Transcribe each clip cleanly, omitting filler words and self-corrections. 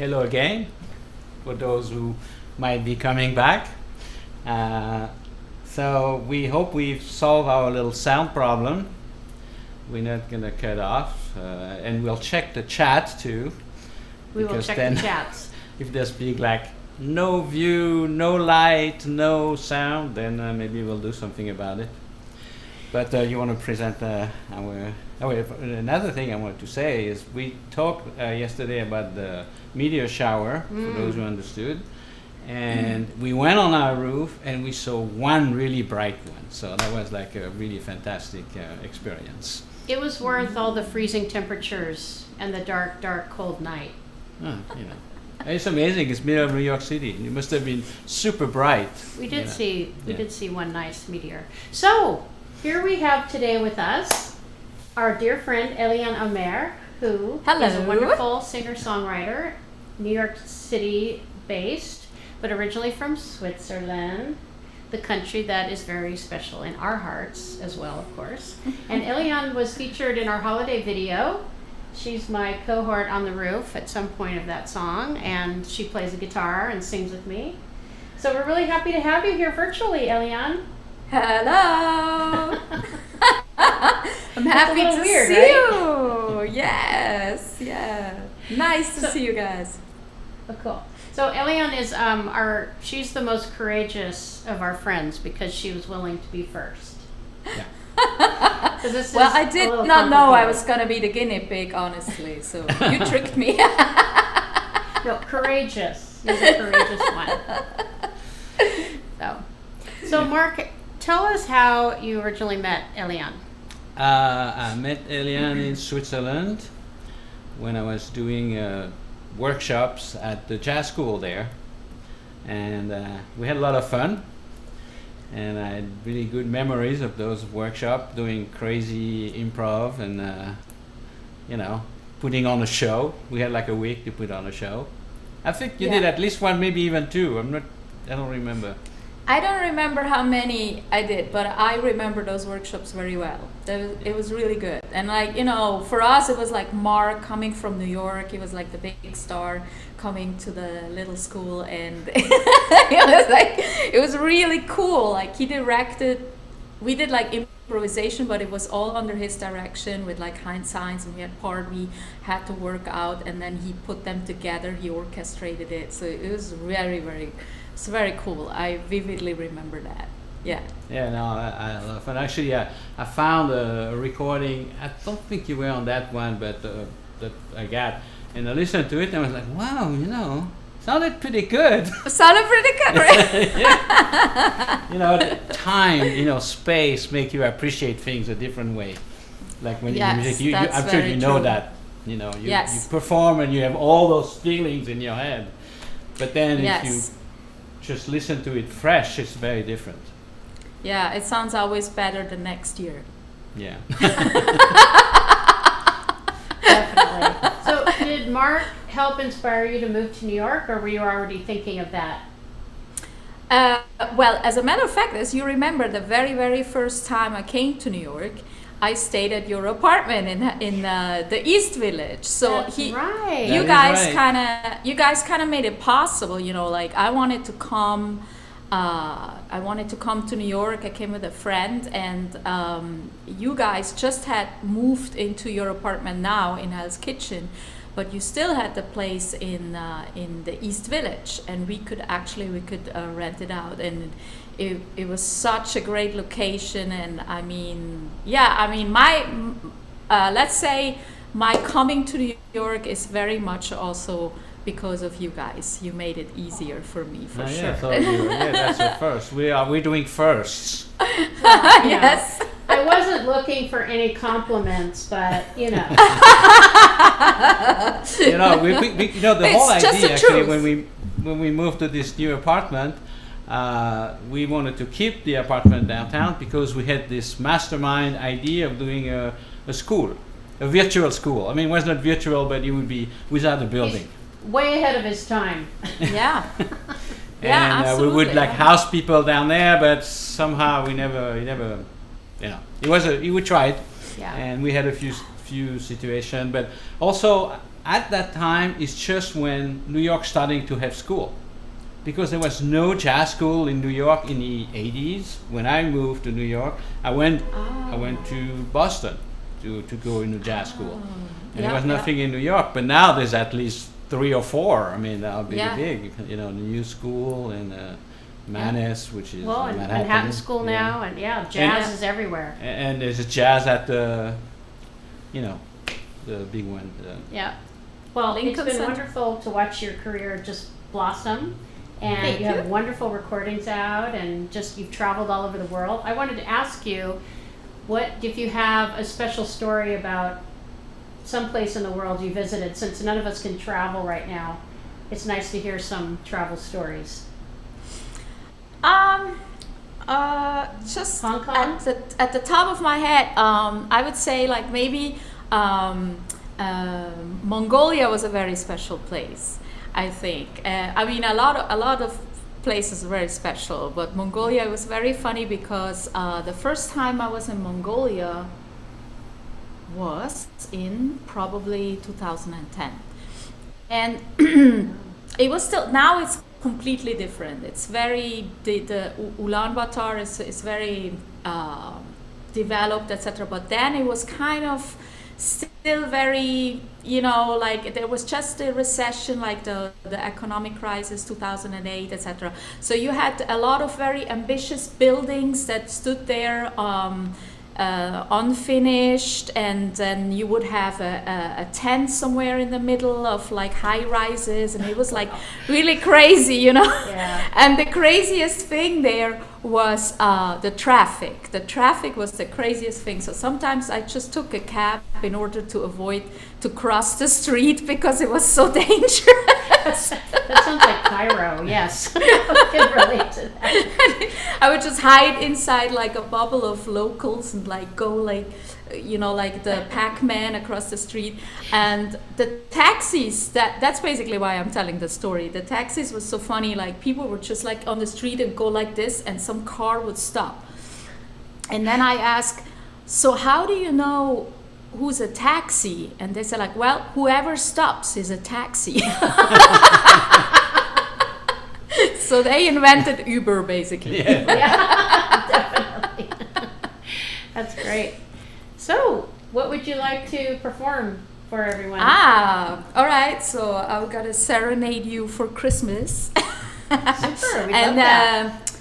hello again for those who might be coming back. So we hope we've solved our little sound problem. We're not going to cut off, and we'll check the chat too. We will check the chats. If there's big like no view, no light, no sound, then maybe we'll do something about it. But you want to present another thing I wanted to say is we talked yesterday about the meteor shower, for those who understood. And we went on our roof and we saw one really bright one. So that was like a really fantastic experience. It was worth all the freezing temperatures and the dark, dark, cold night. It's amazing. It's middle of New York City. It must have been super bright. We did see one nice meteor. So here we have today with us our dear friend Eliane Amherd, who is a wonderful singer-songwriter, New York City-based, but originally from Switzerland, the country that is very special in our hearts as well, of course. And Eliane was featured in our holiday video. She's my cohort on the roof at some point of that song, and she plays the guitar and sings with me. So we're really happy to have you here virtually, Eliane. Hello! I'm happy to weird, see right? you. Yes, yeah. Nice to see you guys. Oh, cool. So Eliane is she's the most courageous of our friends because she was willing to be first. Yeah. Well, I did not know I was going to be the guinea pig, honestly, so you tricked me. No, courageous. He's a courageous one. So Mark, tell us how you originally met Eliane. I met Eliane in Switzerland when I was doing workshops at the jazz school there, and we had a lot of fun. And I had really good memories of those workshops, doing crazy improv and, putting on a show. We had like a week to put on a show. I think you did at least one, maybe even two. I don't remember. I don't remember how many I did, but I remember those workshops very well. It was really good. And for us, it was like Mark coming from New York. He was like the big star coming to the little school, and it was really cool. Like he directed, we did like improvisation, but it was all under his direction with like hand signs, and we had part we had to work out, and then he put them together. He orchestrated it, so it was it's very cool. I vividly remember that. Yeah. Yeah, no, I love it. Actually, I found a recording. I don't think you were on that one, but that I got. And I listened to it and I was like, wow, sounded pretty good. Sounded pretty good, right? Yeah. Time, space make you appreciate things a different way. Like when you music, I'm sure you know that. You perform and you have all those feelings in your head. But then if you just listen to it fresh, it's very different. Yeah, it sounds always better the next year. Yeah. Definitely. So did Mark help inspire you to move to New York, or were you already thinking of that? Well, as a matter of fact, as you remember, the very, very first time I came to New York, I stayed at your apartment in the East Village. So you guys kind of made it possible. I wanted to come. I wanted to come to New York. I came with a friend, and you guys just had moved into your apartment now in Hell's Kitchen, but you still had the place in the East Village, and we could rent it out, and it was such a great location. And let's say my coming to New York is very much also because of you guys. You made it easier for me, for sure. So that's a first. We're doing firsts. Yes. I wasn't looking for any compliments, but the whole idea actually when we moved to this new apartment, we wanted to keep the apartment downtown because we had this mastermind idea of doing a school, a virtual school. I mean, it was not virtual, but it would be without a building. Way ahead of his time. Yeah. And we would house people down there, but somehow we never. We tried, and we had a few situations, but also at that time is just when New York starting to have school, because there was no jazz school in New York in the 80s. When I moved to New York, I went to Boston to go into jazz school, and there was nothing in New York. But now there's at least 3 or 4. I mean, that would be big. You know, the New School and Manus, which is Manhattan School now, and jazz is everywhere. And there's a jazz at the, you know, the big one. Well, it's been wonderful to watch your career just blossom, and you have wonderful recordings out, and just you've traveled all over the world. I wanted to ask you, what if you have a special story about some place in the world you visited? Since none of us can travel right now, it's nice to hear some travel stories. Just Hong Kong? at the top of my head, I would say like maybe Mongolia was a very special place. I think. I mean, a lot of places are very special, but Mongolia was very funny because the first time I was in Mongolia was in probably 2010, and it was still, now it's completely different. It's very the Ulaanbaatar is very developed, etc. But then it was kind of still very, you know, like there was just a recession, like the economic crisis 2008, etc. So you had a lot of very ambitious buildings that stood there unfinished, and then you would have a tent somewhere in the middle of like high rises, and it was like really crazy, you know. And the craziest thing there was the traffic. The traffic was the craziest thing. So sometimes I just took a cab in order to avoid to cross the street because it was so dangerous. That sounds like Cairo. Yes, I can relate to that. I would just hide inside like a bubble of locals and like go like, you know, like the Pac-Man across the street. And the taxis, that's basically why I'm telling the story. The taxis was so funny, like people were just like on the street and go like this, and some car would stop. And then I ask, so how do you know who's a taxi? And they said like, well, whoever stops is a taxi. So they invented Uber basically. Definitely. That's great. So, what would you like to perform for everyone? All right. So I'm gonna serenade you for Christmas. Super. We love that.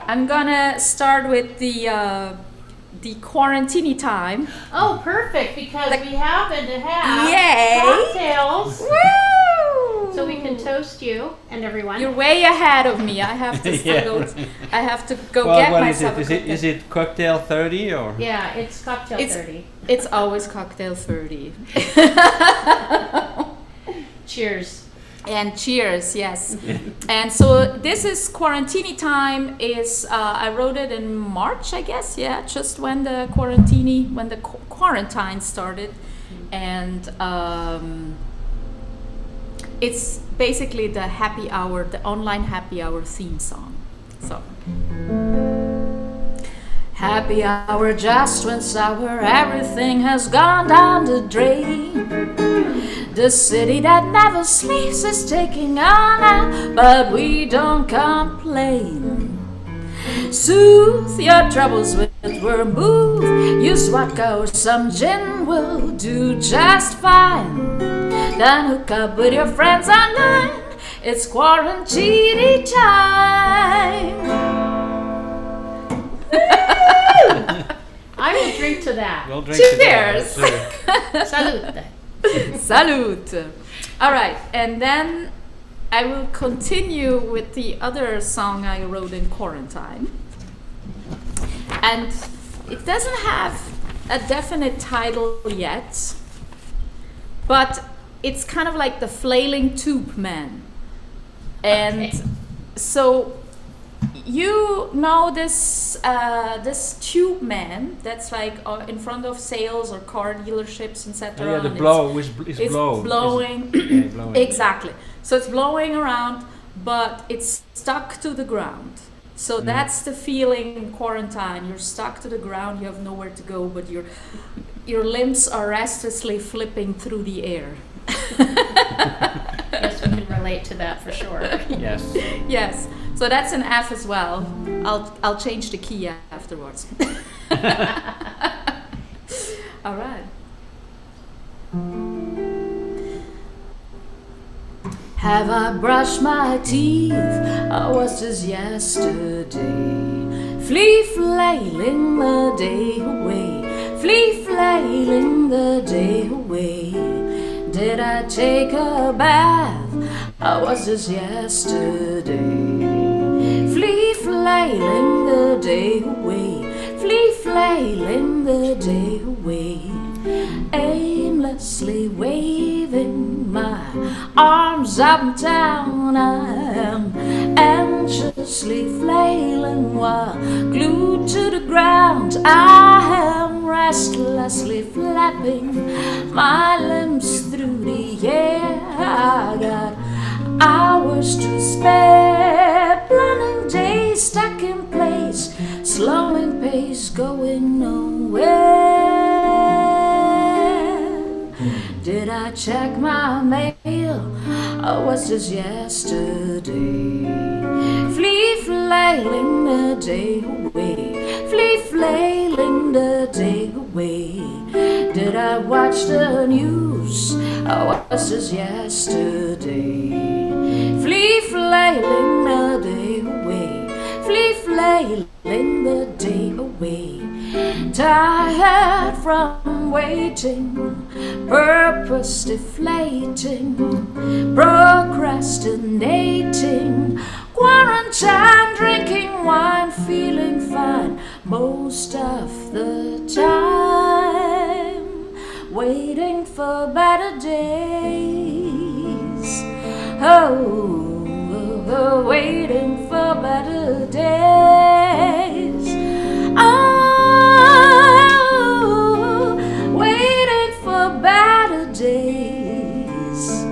I'm gonna start with the quarantini time. Oh, perfect! Because we happen to have cocktails. Woo! So we can toast you and everyone. You're way ahead of me. I have to I have to go get myself a cocktail. Is it cocktail 30 or? Yeah, it's cocktail 30. It's always cocktail 30. Cheers. And cheers, yes. And so this is quarantini time. I wrote it in March, I guess. Yeah, just when the quarantine started, and it's basically the happy hour, the online happy hour theme song. So. Happy hour, just when sour, everything has gone down the drain. The city that never sleeps is taking on out, but we don't complain. Soothe your troubles with vermouth, use vodka or some gin will do just fine. Then hook up with your friends online, it's quarantine time. I will drink to that. We'll drink Cheers! Salute. Salute. All right, and then I will continue with the other song I wrote in quarantine. And it doesn't have a definite title yet, but it's kind of like the Flailing Tube Man. And so you know this tube man that's like in front of sales or car dealerships, etc. Yeah, the blow is blowing. Blowing. Exactly. So it's blowing around, but it's stuck to the ground. So that's the feeling in quarantine. You're stuck to the ground. You have nowhere to go, but your limbs are restlessly flipping through the air. Yes, we can relate to that for sure. Yes. Yes. So that's an F as well. I'll change the key afterwards. All right. Have I brushed my teeth? Or was this yesterday? Flea-flailing the day away. Flea-flailing the day away. Did I take a bath? Or was this yesterday? Flea-flailing the day away. Flea-flailing the day away. Aimlessly waving my arms up and down, I am anxiously flailing while glued to the ground. I am restlessly flapping my limbs through the air. I got hours to spare, planning days stuck in place, slowing pace, going nowhere. Did I check my mail, or was this yesterday? Flea-flailing the day away. Flea-flailing the day away. Did I watch the news, or was this yesterday? Flea-flailing the day away. Flea-flailing the day away. Tired from waiting, purpose deflating, procrastinating, quarantine, drinking wine, feeling fine most of the time, waiting for better days. Oh, waiting for better days. Oh, waiting for better days.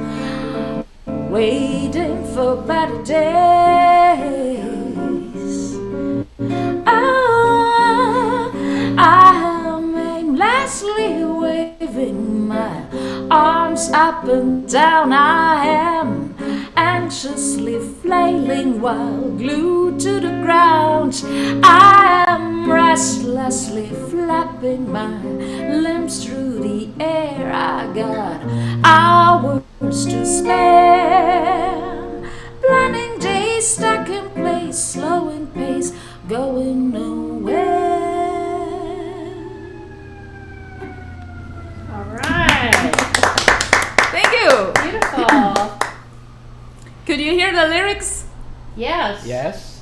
Waiting for better days. Oh, I am aimlessly waving my arms up and down. I am anxiously flailing while glued to the ground. I am restlessly flapping my limbs through the air. I got hours to spare, planning days stuck in place, slowing pace, going nowhere. All right. Thank you. Beautiful. Could you hear the lyrics? Yes. Yes.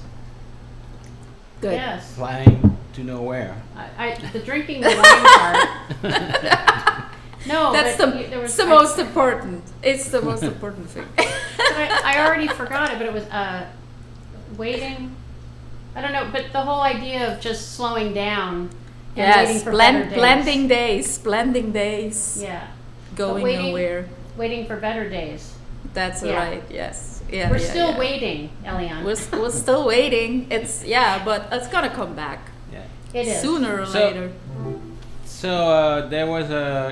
Good. Yes. Flying to nowhere. The drinking the wine part. No, That's but the, there was, it's the most important. It's the most important thing. But I already forgot it, but it was waiting. I don't know, but the whole idea of just slowing down. And waiting Yes, for better days. blending days, Yeah. going waiting- nowhere. Waiting for better days. That's Yeah. right. Yes. Yeah. We're yeah, still yeah. waiting, Eliane. We're still waiting. It's but it's gonna come back Yeah. It is. sooner or So- later. So there was a,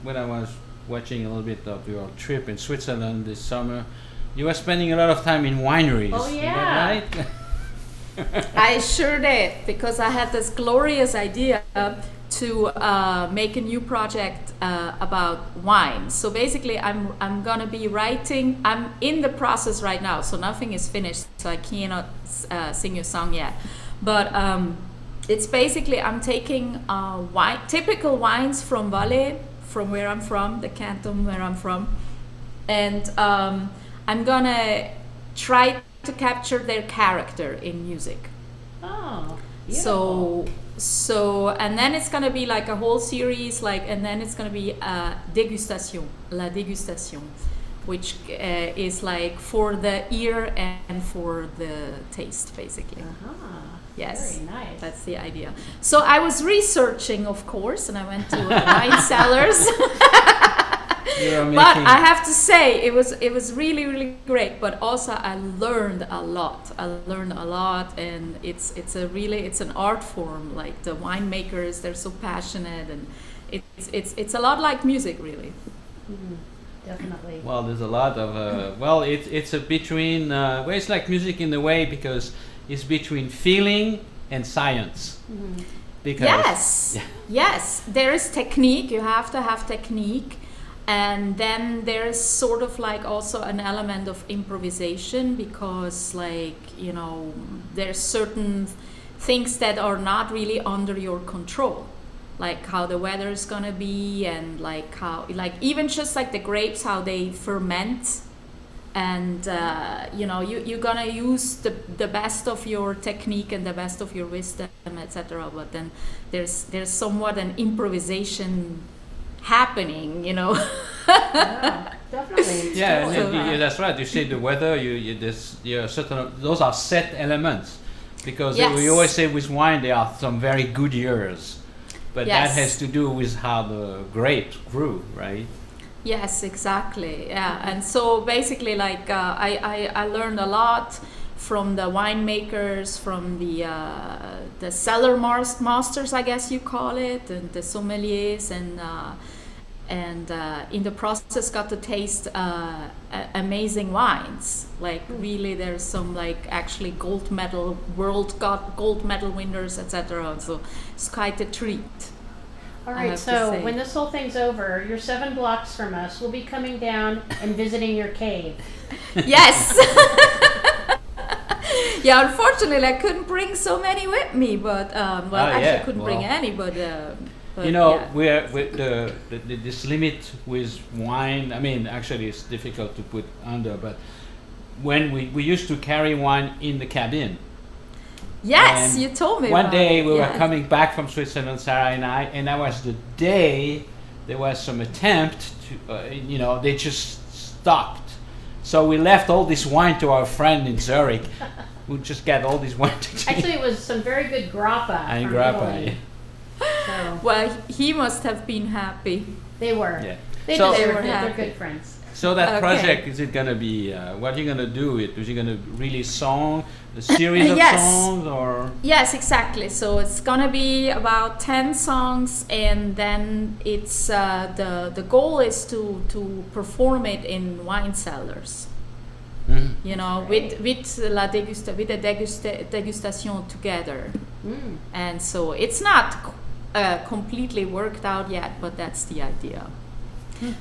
when I was watching a little bit of your trip in Switzerland this summer, you were spending a lot of time in wineries. Oh, Is yeah. that right? I sure did, because I had this glorious idea to make a new project about wine. So basically, I'm gonna be writing. I'm in the process right now, so nothing is finished. So I cannot sing your song yet. But it's basically I'm taking typical wines from Valais, from where I'm from, the canton where I'm from, and I'm gonna try to capture their character in music. Oh, beautiful. So and then it's gonna be like a whole series, and then it's gonna be dégustation, la dégustation, which is like for the ear and for the taste, basically. Uh-huh. Yes, Very nice. that's the idea. So I was researching, of course, and I went to wine cellars. But I have to say, it was really, really great. But also, I learned a lot. And it's an art form. Like the winemakers, they're so passionate, and it's a lot like music, really. Mm, definitely. Well, there's a lot of it's a between well, it's like music in a way because it's between feeling and science. Mm-hmm. Because yes, there is technique. You have to have technique, and then there is sort of like also an element of improvisation because, like, you know, there's certain things that are not really under your control, like how the weather is gonna be, and like how, like even just like the grapes, how they ferment, and you know, you're gonna use the best of your technique and the best of your wisdom, etc. But then there's somewhat an improvisation happening, you know. Yeah, definitely. Yeah, Totally. yeah, that's right. You say the weather. You certain. Those are set elements, because we always say with wine there are some very good years, but that has to do with how the grapes grew, right? Yes, exactly. Yeah, and so basically, like I learned a lot from the winemakers, from the cellar masters, I guess you call it, and the sommeliers, and in the process got to taste amazing wines. Like really, there's some like actually gold medal winners, etc. So it's quite a treat. All right, so when this whole thing's over, you're 7 blocks from us. We'll be coming down and visiting your cave. Yes. Yeah, unfortunately, I couldn't bring so many with me, but I couldn't bring any, but you know, we're this limit with wine. I mean, actually, it's difficult to put under, but when we used to carry wine in the cabin. Yes, and you told me. One day we were Yeah. coming back from Switzerland, Sarah and I, and that was the day there was some attempt to, you know, they just stopped. So we left all this wine to our friend in Zurich, who just got all this wine to drink. Actually, it was some very good grappa. And from grappa, Italy. So Well, he must have been happy. they were. Yeah. They So- deserved They were it. They're happy. good friends. So that Okay. project, is it gonna be? What are you gonna do? Is it gonna really song a series of Yes. songs, or? Yes, exactly. So it's gonna be about 10 songs, and then it's the goal is to perform it in wine cellars. You know, with the degustation together. Mm. And so it's not completely worked out yet, but that's the idea.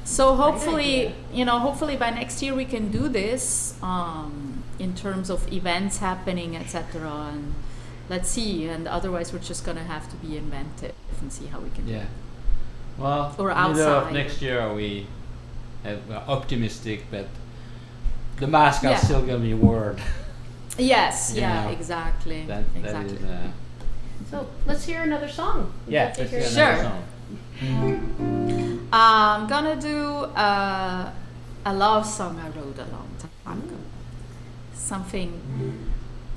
So hopefully, hopefully by next year we can do this in terms of events happening, etc. And let's see. And otherwise, we're just gonna have to be inventive and see how we can. Yeah. Well, Or middle of outside. next year we are optimistic, but the masks are still gonna be worn. Yes. You Yeah. know, Exactly. That exactly. is. So let's hear another song. Would you Yeah. like to Let's hear hear another another Sure. song. I'm gonna do a love song I wrote a long time ago. Something,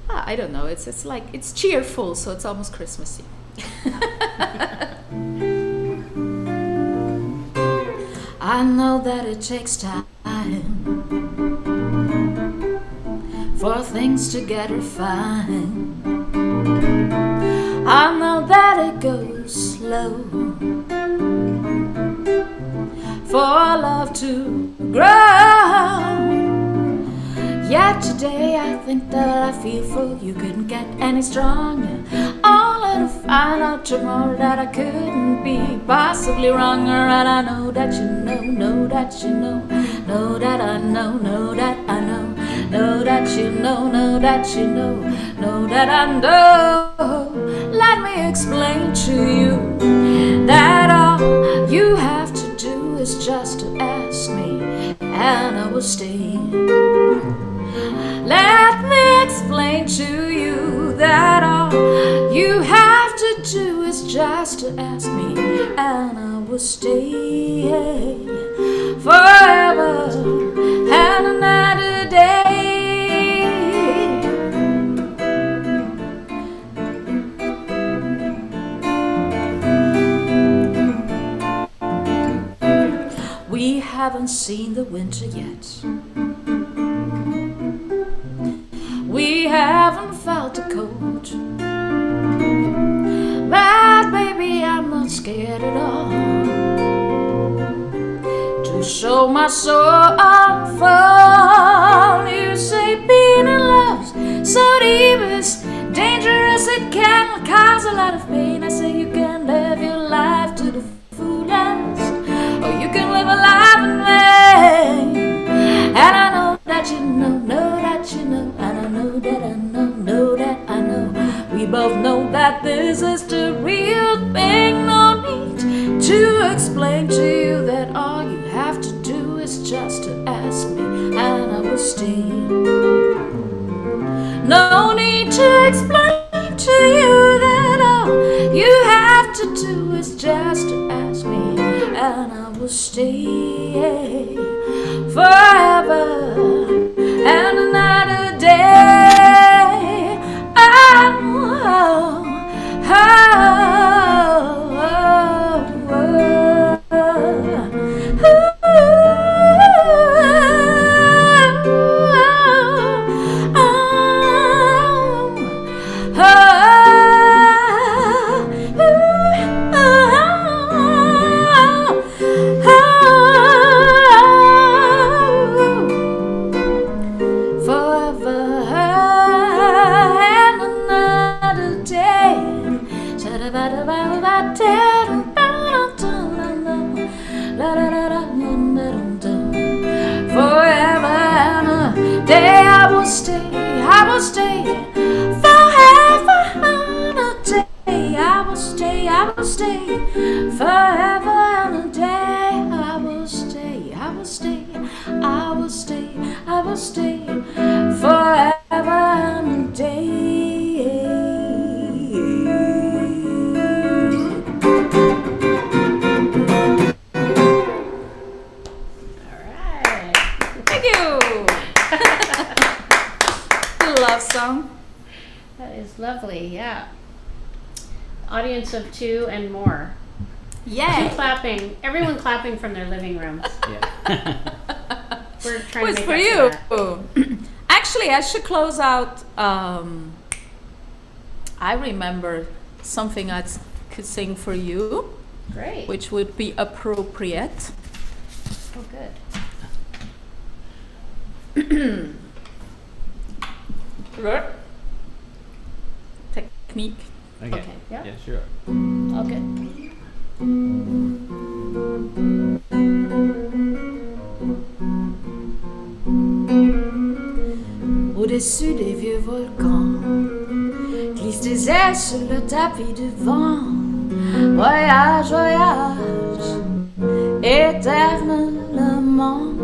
I don't know. It's like it's cheerful, so it's almost Christmassy. I know that it takes time for things to get refined. I know that it goes slow for love to grow. Yet today I think that I feel for you couldn't get any stronger. Only to find out tomorrow that I couldn't be possibly wronger. And I know that you know that you know that I know that I know that you know that you know that I know. Let me explain to you that all you have to do is just to ask me, and I will stay. Let me explain to you that all you have to do is just to ask me, and I will stay forever and another day. We haven't seen the winter yet. We haven't felt the cold. But baby, I'm not scared at all. blow my soul fall. You say being in love's so deep, it's dangerous, it can cause a lot of pain. I say you can live your life to the fullest, or you can live a life in vain. And I know that you know that you know, and I know that I know that I know. We both know that this is the real thing. No need to explain to you that all you have to do is just to ask me, and I will stay. No need to explain to you that all you have to do is just to ask me, and I will stay forever and another day. Audience of 2 and more. Yay! Clapping. Everyone clapping from their living rooms. Yeah. We're trying to make for you. Actually, I should close out. I remember something I could sing for you. Great. Which would be appropriate. Oh, good. Technique. Okay. Yeah. Yeah, sure. All good. Au-dessus des vieux volcans, glisse des ailes sur le tapis du vent. Voyage, voyage, éternellement.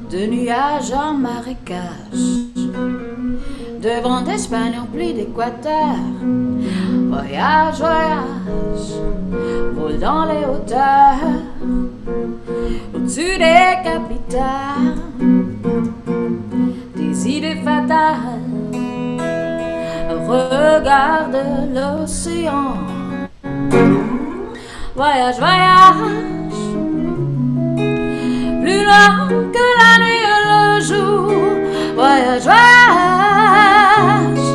De nuages en marécage, de vent d'Espagne en pluie d'Équateur. Voyage, voyage, vole dans les hauteurs, au-dessus des capitales, des idées fatales. Regarde l'océan. Voyage, voyage, plus loin que la nuit et le jour. Voyage, voyage,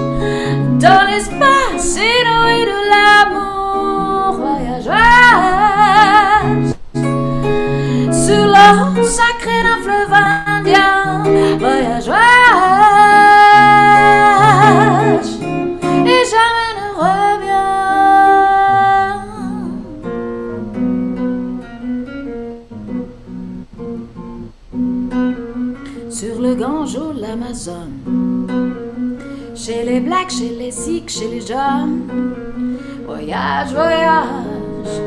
dans l'espace inouï de l'amour. Voyage, voyage, sur l'eau sacrée d'un fleuve indien. Voyage, voyage, et jamais ne reviens. Sur le Gange ou l'Amazone, chez les blacks, chez les sikhs, chez les jeunes. Voyage, voyage,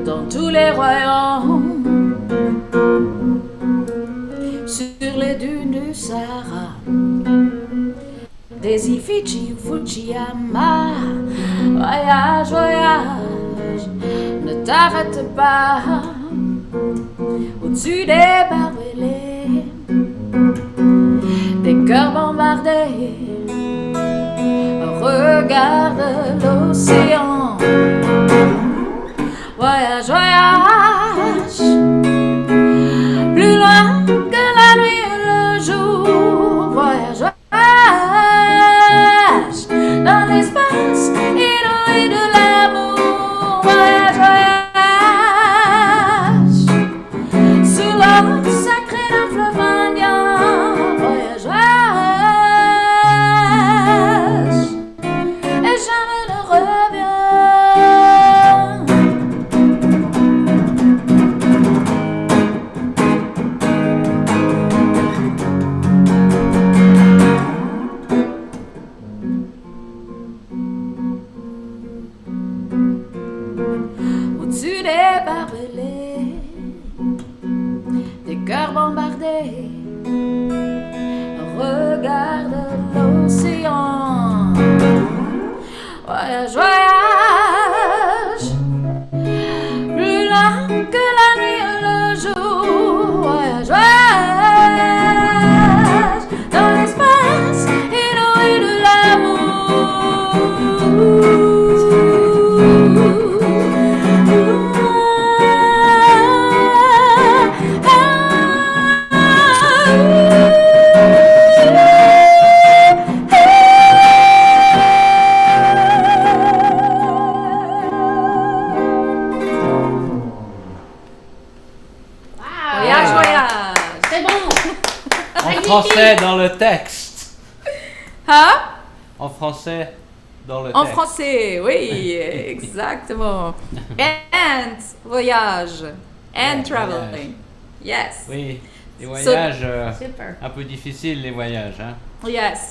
dans tous les royaumes. Sur les dunes du Sahara, des îles Fidji ou Fujiyama. Voyage, voyage, ne t'arrête pas. Au-dessus des barbelés, des cœurs bombardés. Regarde l'océan. Voyage, voyage, plus loin que la nuit et le jour. Voyage, voyage, dans l'espace inouï de l'amour. Voyage, voyage, éparpillés, des cœurs bombardés. Regarde l'océan. Voyage, voyage, plus loin que la nuit et le jour. Voyage, voyage, dans l'espace inouï de Français dans le texte. Hein? En français dans le En texte. français, oui, exactement. And voyage. And traveling. Yes. Oui, les voyages Super. un peu difficiles, les voyages. Hein? Yes.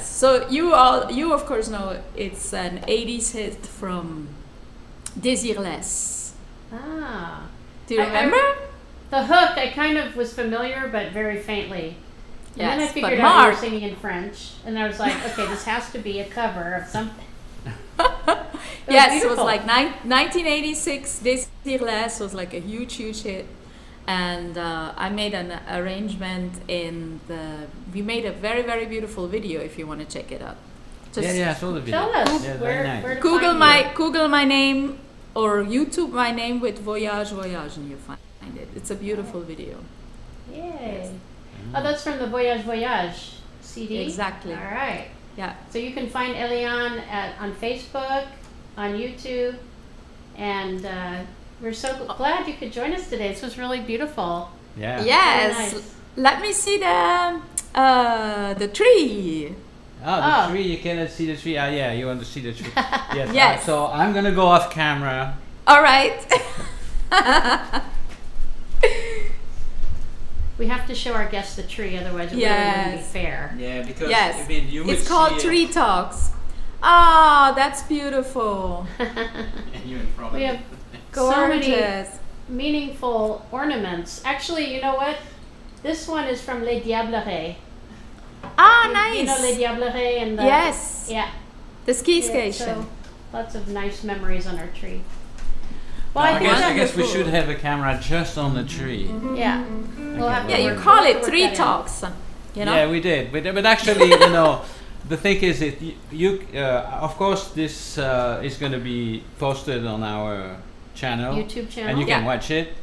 So you of course know it's an 80s hit from Désirless. Ah. Do you remember? The hook, I kind of was familiar, but very faintly. And then I Yes, figured but out you were Mark. singing in French, and I was like, okay, this has to be a cover of something. Yes, it was beautiful. like 1986. Désirless was like a huge hit, and I made an arrangement we made a very, very beautiful video if you want to check it out. Just Yeah, I saw the video. Tell us Yeah, very where, nice. where to Google my name or YouTube my name with Voyage, and you find it. It's a beautiful video. Yay. Oh, that's from the Voyage Voyage CD? Exactly. All right. Yeah. So you can find Eliane on Facebook, on YouTube, and we're so glad you could join us today. This was really beautiful. Yeah. Yes. Very nice. Let me see the tree. Oh, the Oh. tree, you cannot see the tree. Ah, yeah, you want to see the tree. Yes. Yes. So I'm going to go off camera. All right. We have to show our guests the tree, otherwise it really wouldn't be Yes. fair. Yeah, because Yes. I mean, you would It's called see Tree Talks. Ah, that's beautiful. you in front We of have it. so many Gorgeous. meaningful ornaments. Actually, you know what? This one is from Les Diablerets. Ah, You know Les nice. Diablerets and the... Yes. Yeah. The ski Yeah, station. so lots of nice memories on our tree. Well, I I think guess that- we should have a camera just on the tree. Yeah. We'll have Yeah, to you work- call we'll have it to Tree work that in. Talks. You know? Yeah, we did. But actually, you know, the thing is that of course, this is going to be posted on our channel. YouTube channel. And you can Yeah. watch it.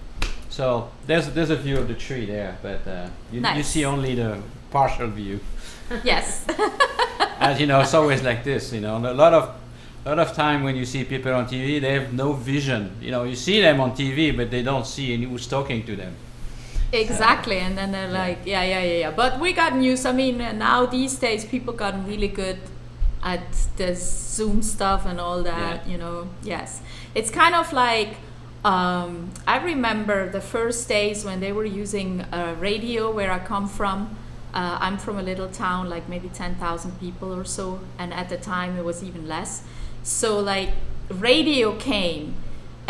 So there's a view of the tree there, but you Nice. see only the partial view. Yes. As you know, it's always like this. You know, a lot of time when you see people on TV, they have no vision. You know, you see them on TV, but they don't see who's talking to them. Exactly, and then they're like, yeah. But we got used. I mean, now these days people got really good at the Zoom stuff and all that. Yeah. You know, yes, it's kind of like I remember the first days when they were using radio where I come from. I'm from a little town, like maybe 10,000 people or so, and at the time it was even less. So like radio came.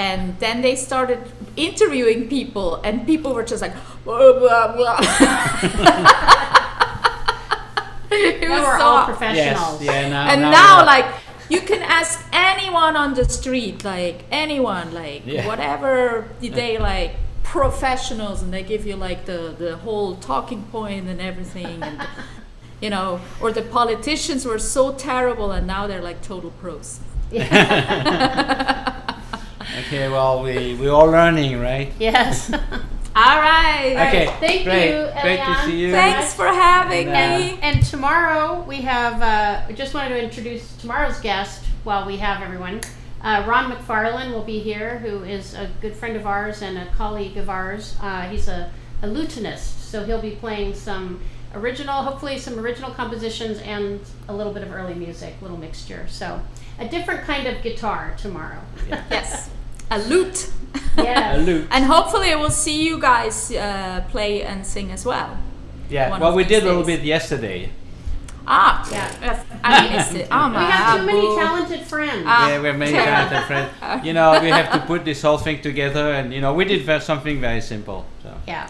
And then they started interviewing people, and people were just like, blah, blah, blah. It Now was we're so- all professionals. Yes, yeah. and now, like, you can ask anyone on the street, like anyone, like Yeah. whatever they like, professionals, and they give you like the whole talking point and everything, and you know, or the politicians were so terrible, and now they're like total pros. Okay, well, we're all learning, right? Yes. All right. Okay, Thank great. you, Great to Eliane. see you. Thanks for having And, me. And tomorrow we have, we just wanted to introduce tomorrow's guest while we have everyone. Ron McFarlane will be here, who is a good friend of ours and a colleague of ours. He's a lutenist, so he'll be playing hopefully some original compositions and a little bit of early music, little mixture. So a different kind of guitar tomorrow. Yes, a lute. Yes. A lute. And hopefully I will see you guys play and sing as well. Yeah, one well, of we these did a little days. bit yesterday. Yeah. I missed it. We have too many talented friends. Yeah, we have many talented friends. You know, we have to put this whole thing together, and you know, we did something very simple. So Yeah.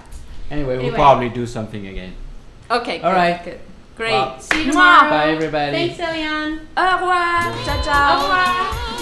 anyway, we'll probably do something again. Okay. All right. Good. Great. Well, See you tomorrow. bye, everybody. Thanks, Eliane. Au revoir. Ciao, ciao. Au revoir.